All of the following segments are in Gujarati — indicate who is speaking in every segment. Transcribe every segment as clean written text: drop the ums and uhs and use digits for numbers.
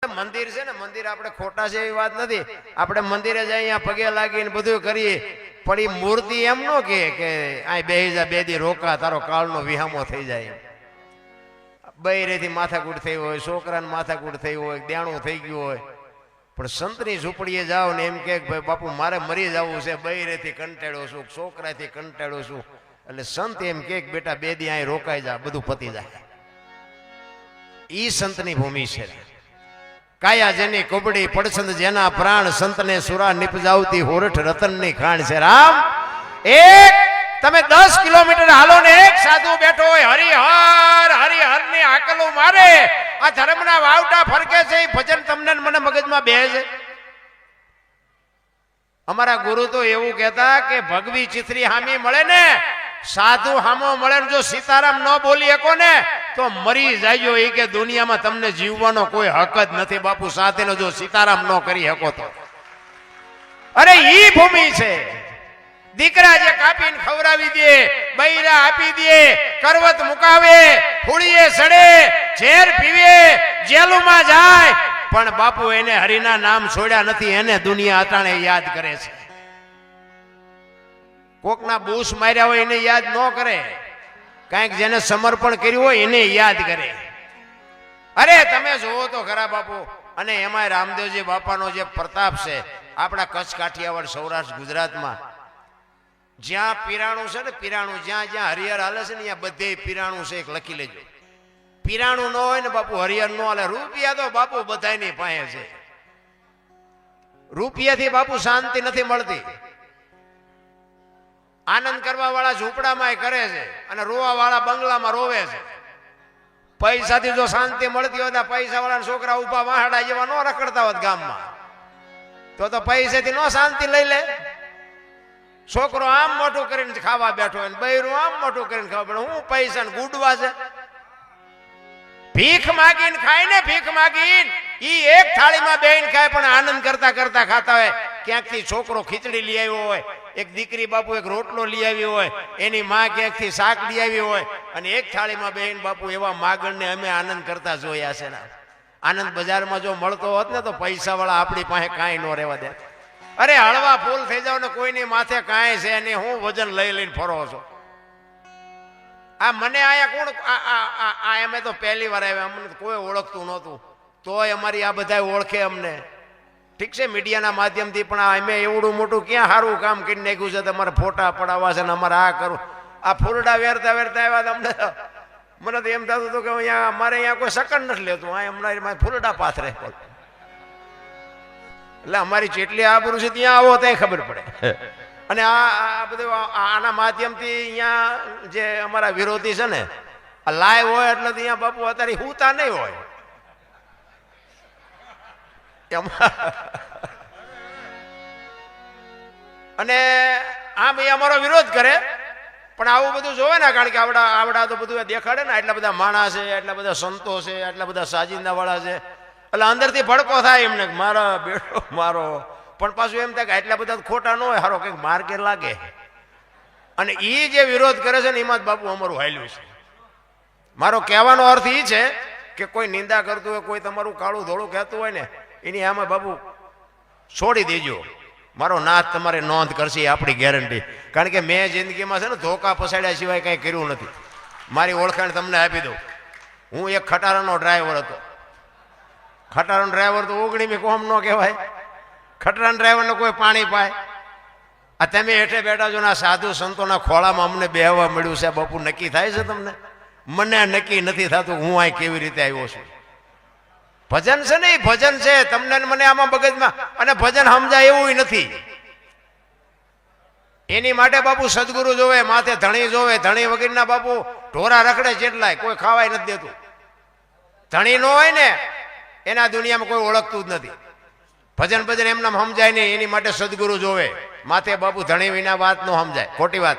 Speaker 1: મંદિર છે ને, મંદિર આપણે ખોટા છે એવી વાત નથી. આપણે મંદિરે જઈ અહીંયા પગે લાગીને બધું કરીએ, પણ એ મૂર્તિ એમ નો કે આ બેહી જા, બે દી રોકા, તારો કાળનો વિહામો થઈ જાય. બૈરેથી માથાકૂટ થઈ હોય, છોકરાને માથાકૂટ થઈ હોય, દેણું થઈ ગયું હોય, પણ સંતની ઝૂંપડીએ જાઓ ને એમ કે ભાઈ બાપુ મારે મરી જવું છે, બૈરેથી કંટાળ્યો છું, છોકરાથી કંટાળ્યો છું, એટલે સંત એમ કે બેટા બે દી અહીં રોકાઈ જા, બધું પતી જાય. ઈ સંતની ભૂમિ છે. કાયા જેની કુબડી પડછંદ જેના પ્રાણ, સંતને સુરા નિપજાવતી હોરઠ રતનની ખાણ છે. રામ એક તમે 10 કિલોમીટર હાલો ને એક સાધુ બેઠો હોય, હરિહર ની આકલો મારે, આ ધર્મના વાવટા ફરકે છે, એ ભજન તમને મને મગજમાં બેસે છે. અમારા ગુરુ તો એવું કહેતા કે ભગવી ચિત્રી હામી મળે ને, સાધુ હામો મળે ને, જો સીતારામ ન બોલી શકો ને તો મરી જાયજો. એ કે દુનિયામાં તમને જીવવાનો કોઈ હક જ નથી બાપુ, સાથેનો જો સીતારામ ન કરી શકો તો. અરે ઈ ભૂમિ છે. દીકરા જે કાપીને ખવડાવી દે, બૈરા આપી દે, કરવત મુકાવે, ફૂળીએ સડે, ઝેર પીવે, જેલમાં જાય, પણ બાપુ એને હરિના નામ છોડ્યા નથી, એને દુનિયા અટાણે યાદ કરે છે. કોકના બૂસ માર્યા હોય એને યાદ ન કરે, કાંઈક જેને સમર્પણ કર્યું હોય એને યાદ કરે. અરે તમે જોવો તો ખરા બાપુ. અને એમાં રામદેવજી બાપાનો જે પ્રતાપ છે આપણા કચ્છ, કાઠિયાવાડ, સૌરાષ્ટ્ર, ગુજરાતમાં જ્યાં પીરાણું છે ને, પીરાણું જ્યાં જ્યાં હરિહર હાલે છે ને, ત્યાં બધે પીરાણું છે. એક લખી લેજો, પીરાણું ન હોય ને બાપુ હરિહર ન હાલે. રૂપિયા તો બાપુ બધાની પાસે છે, રૂપિયાથી બાપુ શાંતિ નથી મળતી. આનંદ કરવા વાળા ઝૂંપડામાં કરે છે અને રોવા વાળા બંગલામાં રોવે છે. પૈસાથી જો શાંતિ મળતી હોય, પૈસા વાળા છોકરા ઉભા વાહડા જેવા ન રખડતા હોત ગામમાં, તો પૈસેથી નો શાંતિ લઈ લે. છોકરો આમ મોટું કરીને ખાવા બેઠો હોય, બૈરું આમ મોટું કરીને ખાવા બેઠો, હું પૈસા ને ગુડવા છે. ભીખ માગીને ખાય ને, ભીખ માગીને ઈ એક થાળીમાં બેહીને ખાય, પણ આનંદ કરતા કરતા ખાતા હોય. ક્યાંકથી છોકરો ખીચડી લઈ આવ્યો હોય, એક દીકરી બાપુ એક રોટલો લઈ આવી હોય, એની માં ક્યાંકથી શાક લઈ આવી હોય, અને એક થાળીમાં બેહીને બાપુ એવા માગણને અમે આનંદ કરતા જોયા છે ને. આનંદ બજારમાં જો મળતો હોત ને તો પૈસા વાળા આપણી પાસે કાંઈ ન રહેવા દે. અરે હળવા ફૂલ થઈ જાવ ને, કોઈની માથે કાંઈ છે નહીં, હું વજન લઈ લઈને ફરો છો. આ મને આયા કોણ, અમે તો પહેલી વાર આવ્યા, અમને કોઈ ઓળખતું નહોતું, તોય અમારી આ બધા ઓળખે અમને. ઠીક છે મીડિયાના માધ્યમથી, પણ અમે એવડું મોટું ક્યાં સારું કામ કરી નાખ્યું છે, તમારે ફોટા પડાવવા છે ને અમારે આ કરવું. આ ફૂલડા વેરતા વેરતા આવ્યા તમને, મને તો એમ થતું હતું કે અહીંયા અમારે અહીંયા કોઈ સકન નથી લેતું, આ હમણાં ફૂલડા પાથરે. એટલે અમારી જેટલી આબરૂ છે ત્યાં આવો ત્યાં ખબર પડે. અને આ બધું આના માધ્યમથી અહીંયા જે અમારા વિરોધી છે ને, આ લાઈવ હોય એટલે અહીંયા બાપુ અત્યારે હુતા નહીં હોય. અને આમ એ અમારો વિરોધ કરે, પણ આવું બધું જોવે ને, કારણ કે આવડા તો બધું દેખાડે ને, એટલા બધા માણસ છે, એટલા બધા સંતો છે, એટલા બધા સાજિંદા વાળા છે, એટલે અંદરથી ભડકો થાય એમને, મારા બેટો મારો. પણ પાછું એમ થાય કે એટલા બધા ખોટા ન હોય, હારો કંઈક માર્કે લાગે. અને એ જે વિરોધ કરે છે ને, એમાં જ બાપુ અમારું હાલ્યું છે. મારો કહેવાનો અર્થ એ છે કે કોઈ નિંદા કરતું હોય, કોઈ તમારું કાળું ધોળું કહેતું હોય ને, એની આમાં બાપુ છોડી દેજો. મારો નાથ તમારે નોંધ કરશે, આપણી ગેરંટી. કારણ કે મેં જિંદગીમાં છે ને ધોકા પસાડ્યા સિવાય કંઈ કર્યું નથી. મારી ઓળખાણ તમને આપી દઉં. હું એક ખટારાનો ડ્રાઈવર હતો. ખટારાનો ડ્રાઈવર તો ઓગણીમી કોમ ન કહેવાય. ખટારાના ડ્રાઈવરને કોઈ પાણી પાય. આ તમે હેઠે બેઠા છો ને, આ સાધુ સંતોના ખોળામાં અમને બેહવા મળ્યું છે બાપુ, નક્કી થાય છે તમને? મને નક્કી નથી થતું હું અહીં કેવી રીતે આવ્યો છું. ભજન છે ને, એ ભજન છે. તમને મને આમાં મગજમાં, અને ભજન સમજાય એવું નથી. એની માટે બાપુ સદગુરુ જોવે, માથે ધણી જોવે. ધણી વગરના બાપુ ઢોરા રખડે જેટલાય, કોઈ ખાવાય નથી દેતું. ધણી ન હોય ને એના દુનિયામાં કોઈ ઓળખતું જ નથી. ભજન ભજન એમને સમજાય નહીં, એની માટે સદગુરુ જોવે. માથે બાપુ ધણી વિના વાત ન સમજાય, ખોટી વાત.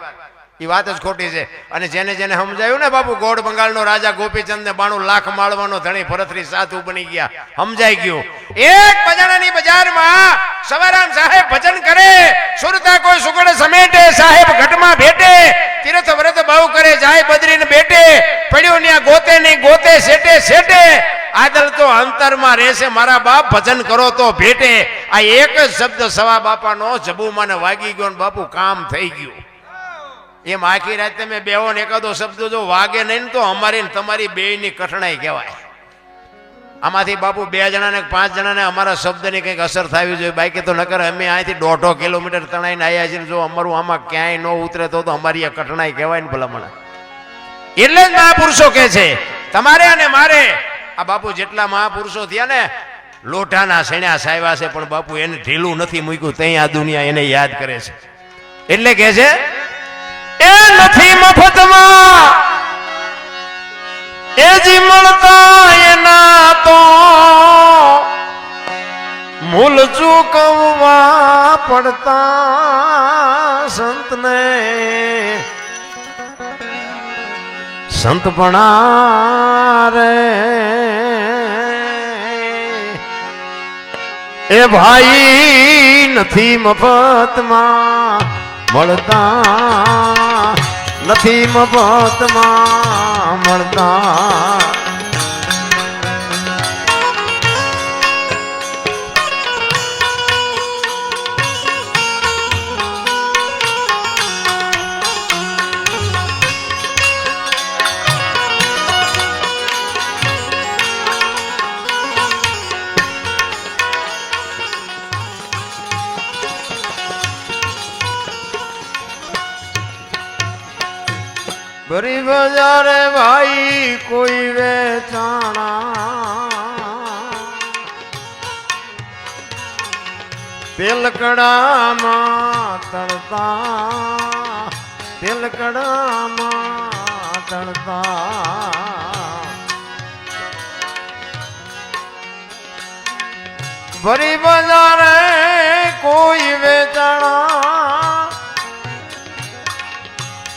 Speaker 1: એ વાત જ ખોટી છે. અને જેને જેને સમજાયું ને બાપુ, ગોળ બંગાળનો રાજા ગોપીચંદ ને 92 લાખ માળવાનો ધણી ભરતરી સાધુ બની ગયા, સમજાઈ ગયું. એક બજાણાની બજારમાં સવારામ સાહેબ ભજન કરે, સુરતા કોઈ સુગડ સમેટે, સાહેબ ઘટમાં ભેટે, તીર્થ વ્રત બહુ કરે, જાય બદરીને બેટે, પડ્યું ત્યાં ગોતે નહીં, ગોતે સેટે સેટે, આદલ તો અંતરમાં રહેશે મારા બાપ, ભજન કરો તો ભેટે. આ એક જ શબ્દ સવા બાપાનો જબુમાને વાગી ગયો ને બાપુ કામ થઈ ગયું. એમ આખી રાત તમે બેહો ને એકાદો શબ્દ જો વાગે નહીં તો અમારી ને તમારી બેયની કઠણાઈ કહેવાય. આમાંથી બાપુ 2 જણાને 5 જણાને અમારા શબ્દની કંઈક અસર થવી જોઈએ. બાકી તો નકર અમે અહીંથી 1.5 કિલોમીટર તણાઈને આવ્યા છીએ. જો અમારું આમાં ક્યાંય ન ઉતરે તો અમારી આ કઠણાઈ કહેવાય ને ભલામણ. એટલે જ મહાપુરુષો કહે છે તમારે અને મારે આ બાપુ જેટલા મહાપુરુષો થયા ને લોઢાના સણ્યા સાવ્યા છે, પણ બાપુ એને ઢીલું નથી મૂક્યું. ત્યાં આ દુનિયા એને યાદ કરે છે. એટલે કહે છે એ નથી મફતમાં એ જી મળતા એના તો મૂલ ચૂકવવા પડતા સંતને. સંતપણા રે એ ભાઈ નથી મફતમાં મળતા, નથી મફતમાં મળતા. ગરીબ જારે ભાઈ કોઈ વેચાણા, તેલકડામાં તળતા, તેલકડામાં તળતા. ગરીબ જારે કોઈ વેચાણા,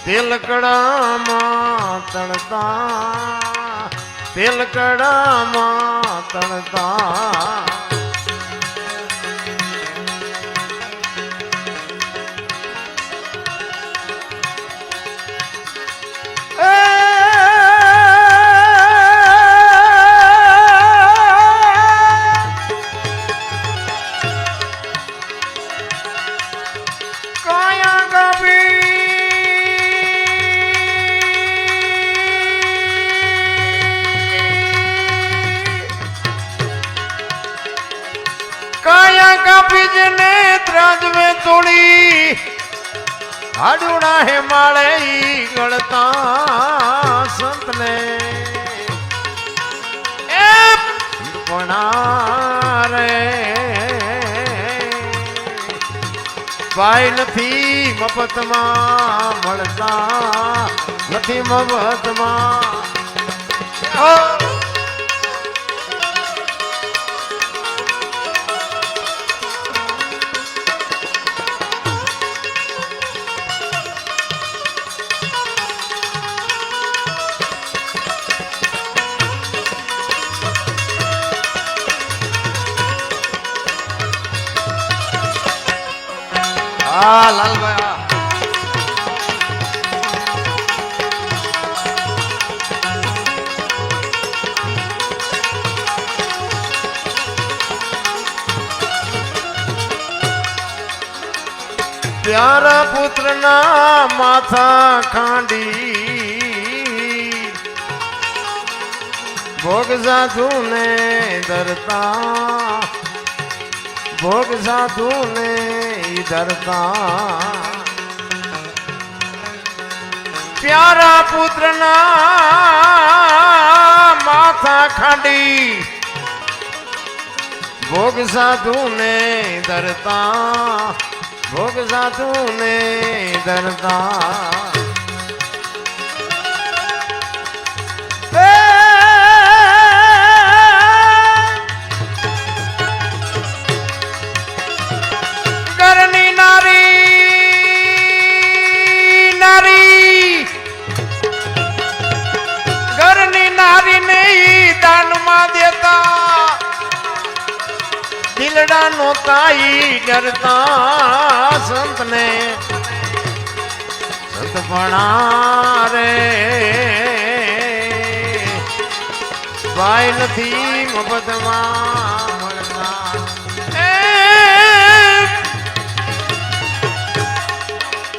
Speaker 1: તેલકડામાં તળતા, તેલકડામાં તળતા. હાડુડા હે માળે ગળતા સંતને એ રે ભાઈ નથી મફતમાં મળતા, નથી મફતમાં. હા લાલભાઈ પ્યારા પુત્રના માથા ખાંડી ભોગ સાધુ ને ધરતા, ભોગ સાધુ ને ધરતા. પ્યારા પુત્રના માથા ખાંડી ભોગ સાધુ ને ધરતા, ભોગ સાધુ ને ધરતા. દિલડા નો તાઈ ડરતા સંતને. સંતપણા રે ભાઈ નથી મફતમાં મળતા.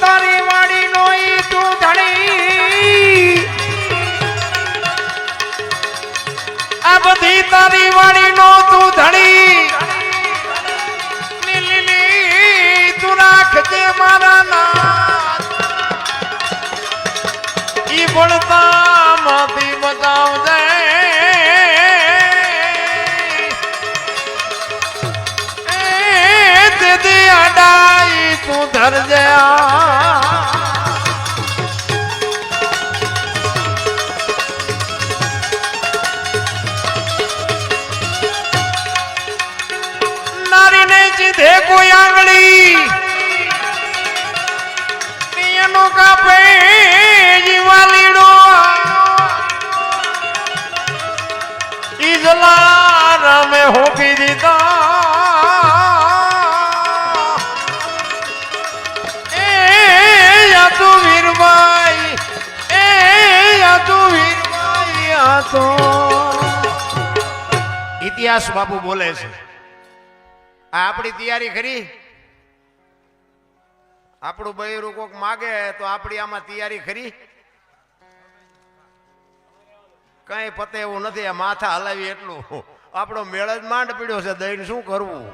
Speaker 1: તારી વાડી નો તું ધણી, આ બધી તારી વાડી નો તું ધણી, લીલી તું રાખજે મારા નાથ. ઈ ભણતા માંથી બતાવજે, તેથી અડાઈ તું ધરજે. નારીને જીધે કોઈ આંગળી એનો કાપે જીવાલીડો, ઈજલા રમે હોપી દીધા. એ યા તું વીરભાઈ, એ યા તું વીરભાઈ, આ તો ઇતિહાસ બાપુ બોલે છે. આપણી તૈયારી ખરી? આપણું બૈરું કોક માગે તો આપણી આમાં તૈયારી ખરી? કઈ પતે એવું નથી. આ માથા હલાવી એટલું આપણો મેળ જ માંડ પીડ્યો છે. દઈને શું કરવું?